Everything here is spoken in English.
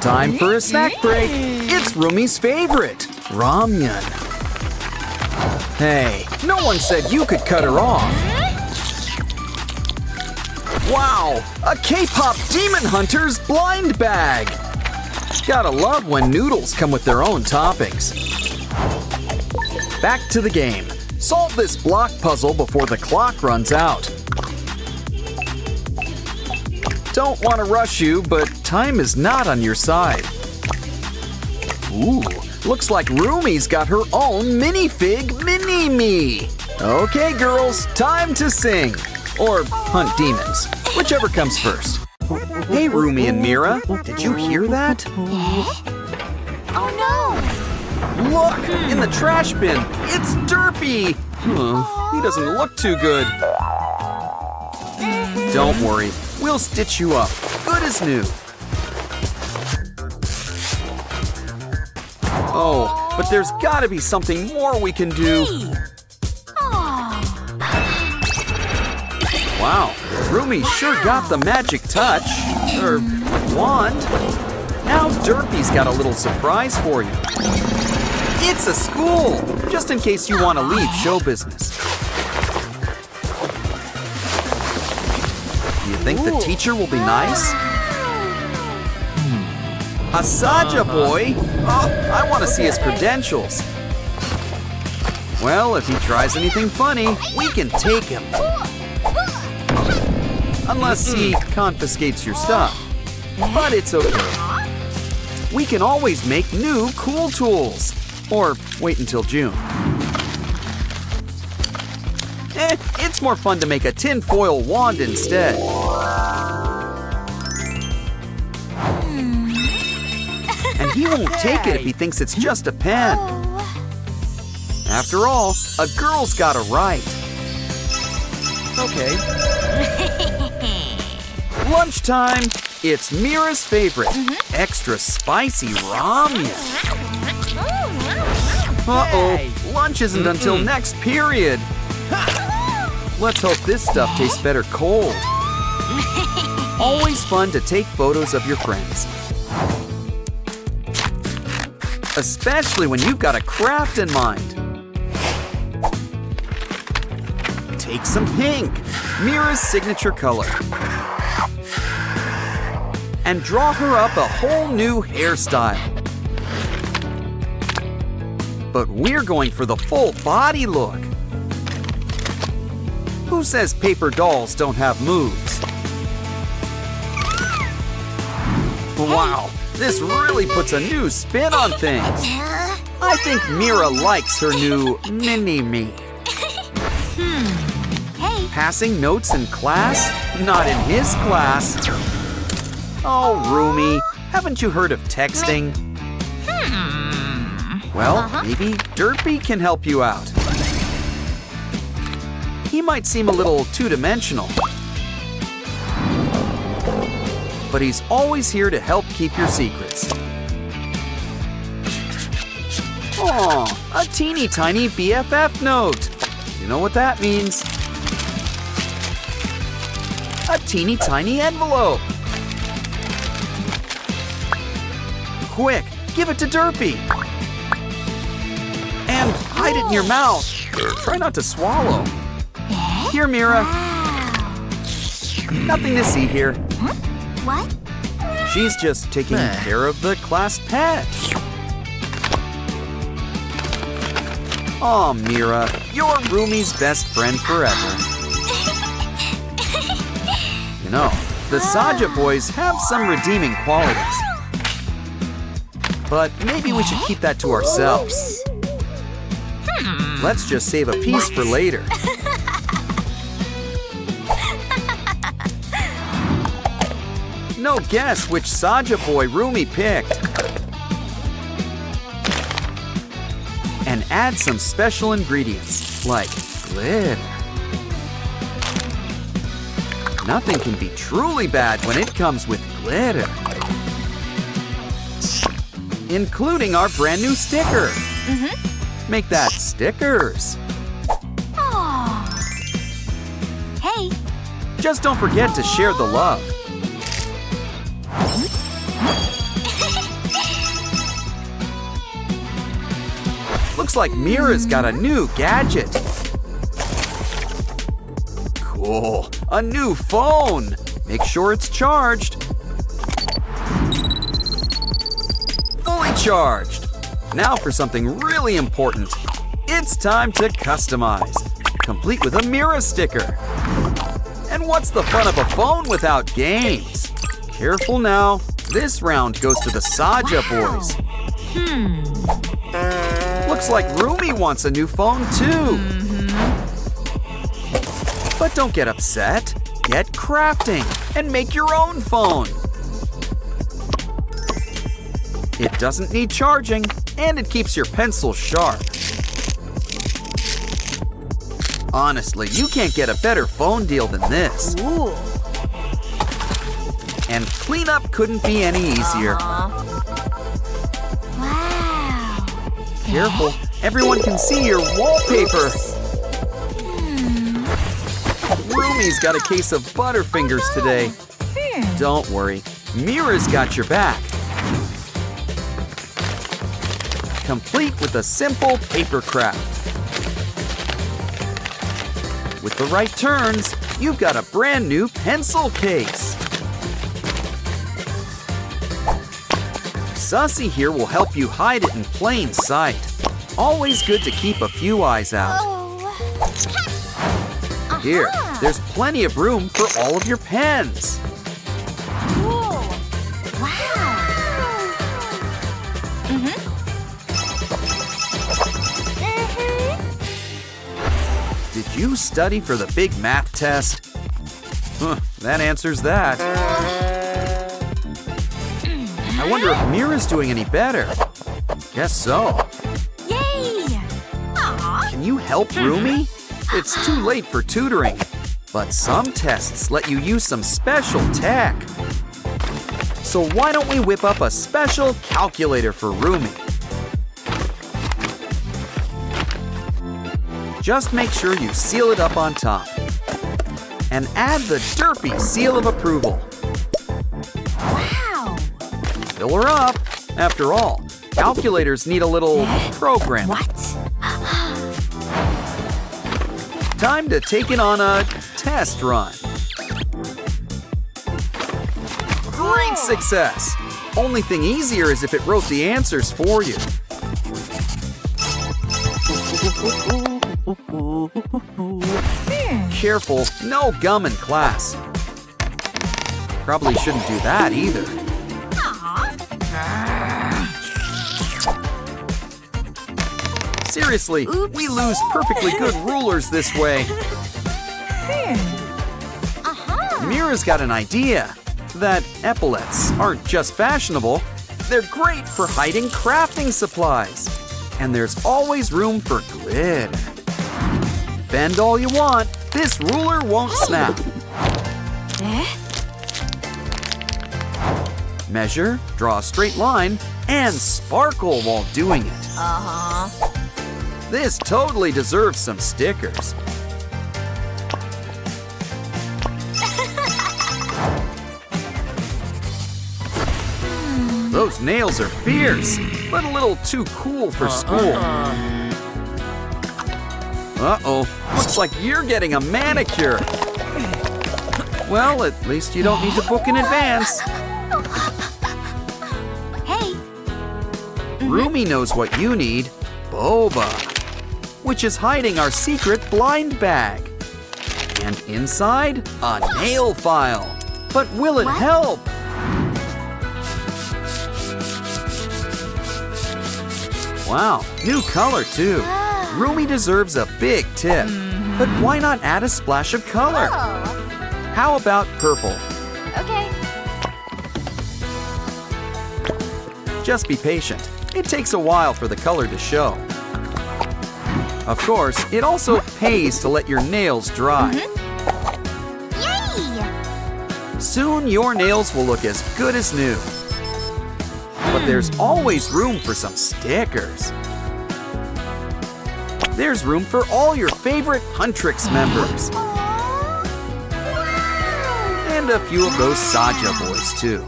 Time for a snack break. It's Rumi's favorite, ramyun. Hey, no one said you could cut her off. Wow, a K-pop Demon Hunter's blind bag. Gotta love when noodles come with their own toppings. Back to the game. Solve this block puzzle before the clock runs out. Don't want to rush you, but time is not on your side. Ooh, looks like Rumi's got her own minifig mini-me. Okay, girls, time to sing. Or hunt demons, whichever comes first. Hey, Rumi and Mira, did you hear that? Oh no! Look, in the trash bin, it's Derpy. He doesn't look too good. Don't worry, we'll stitch you up, good as new. Oh, but there's gotta be something more we can do. Wow, Rumi sure got the magic touch, or wand. Now Derpy's got a little surprise for you. It's a school, just in case you want to leave show business. Do you think the teacher will be nice? A Saja boy? Oh, I want to see his credentials. Well, if he tries anything funny, we can take him. Unless he confiscates your stuff. But it's okay. We can always make new cool tools. Or wait until June. It's more fun to make a tinfoil wand instead. And he won't take it if he thinks it's just a pen. After all, a girl's got a right. Okay. Lunchtime. It's Mira's favorite, extra spicy ramen. Uh-oh, lunch isn't until next period. Let's hope this stuff tastes better cold. Always fun to take photos of your friends. Especially when you've got a craft in mind. Take some pink, Mira's signature color. And draw her up a whole new hairstyle. But we're going for the full body look. Who says paper dolls don't have moves? Wow, this really puts a new spin on things. I think Mira likes her new mini-me. Hey. Passing notes in class? Not in his class. Oh, Rumi, haven't you heard of texting? Well, maybe Derpy can help you out. He might seem a little two-dimensional. But he's always here to help keep your secrets. Aw, a teeny tiny BFF note. You know what that means? A teeny tiny envelope. Quick, give it to Derpy. And hide it in your mouth. Try not to swallow. Here, Mira. Nothing to see here. What? She's just taking care of the class pet. Aw, Mira, you're Rumi's best friend forever. You know, the Saja boys have some redeeming qualities. But maybe we should keep that to ourselves. Let's just save a piece for later. No guess which Saja boy Rumi picked. And add some special ingredients, like glitter. Nothing can be truly bad when it comes with glitter. Including our brand new sticker. Make that stickers. Aww. Hey. Just don't forget to share the love. Looks like Mira's got a new gadget. Cool, a new phone. Make sure it's charged. Fully charged. Now for something really important. It's time to customize, complete with a Mira sticker. And what's the fun of a phone without games? Careful now. This round goes to the Saja boys. Looks like Rumi wants a new phone too. But don't get upset. Get crafting and make your own phone. It doesn't need charging and it keeps your pencil sharp. Honestly, you can't get a better phone deal than this. Ooh. And cleanup couldn't be any easier. Wow. Careful, everyone can see your wallpaper. Rumi's got a case of Butterfingers today. Don't worry, Mira's got your back. Complete with a simple paper craft. With the right turns, you've got a brand new pencil case. Sussy here will help you hide it in plain sight. Always good to keep a few eyes out. Here, there's plenty of room for all of your pens. Cool. Wow. Did you study for the big math test? That answers that. I wonder if Mira's doing any better. Guess so. Yay! Aww. Can you help Rumi? It's too late for tutoring, but some tests let you use some special tech. So why don't we whip up a special calculator for Rumi? Just make sure you seal it up on top. And add the derpy seal of approval. Wow. Fill her up. After all, calculators need a little program. What? Time to take it on a test run. Great success! Only thing easier is if it wrote the answers for you. Careful, no gum in class. Probably shouldn't do that either. Seriously, we lose perfectly good rulers this way. Mira's got an idea that epaulets aren't just fashionable, they're great for hiding crafting supplies. And there's always room for glitter. Bend all you want, this ruler won't snap. Measure, draw a straight line, and sparkle while doing it. This totally deserves some stickers. Those nails are fierce, but a little too cool for school. Uh-oh, looks like you're getting a manicure. Well, at least you don't need to book in advance. Hey. Rumi knows what you need, boba, which is hiding our secret blind bag. And inside, a nail file. But will it help? Wow, new color too. Rumi deserves a big tip. But why not add a splash of color? How about purple? Okay. Just be patient. It takes a while for the color to show. Of course, it also pays to let your nails dry. Yay! Soon your nails will look as good as new. But there's always room for some stickers. There's room for all your favorite Huntrix members. And a few of those Saja boys too.